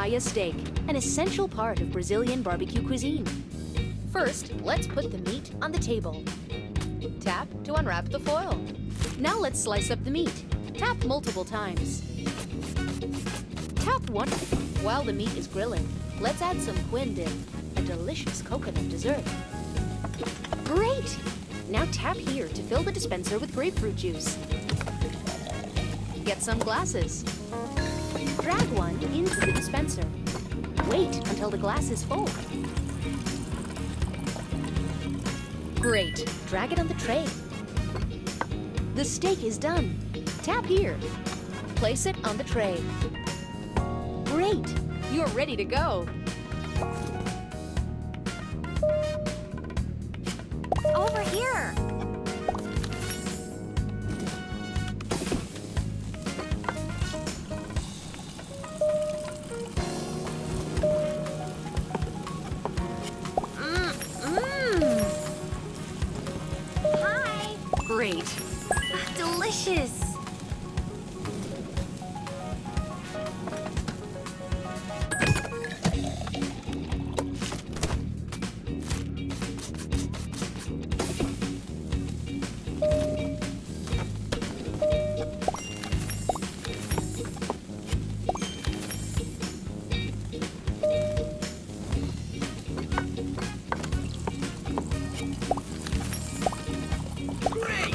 paia steak, an essential part of Brazilian barbecue cuisine. First, let's put the meat on the table. Tap to unwrap the foil. Now let's slice up the meat. Tap multiple times. Tap once. While the meat is grilling, let's add some quindim, a delicious coconut dessert. Great! Now tap here to fill the dispenser with grapefruit juice. Get some glasses. Drag one into the dispenser. Wait until the glass is full. Great! Drag it on the tray. The steak is done. Tap here. Place it on the tray. Great! You're ready to go. Over here! Hi! Great! Delicious!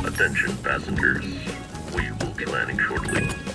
Attention passengers, we will be landing shortly.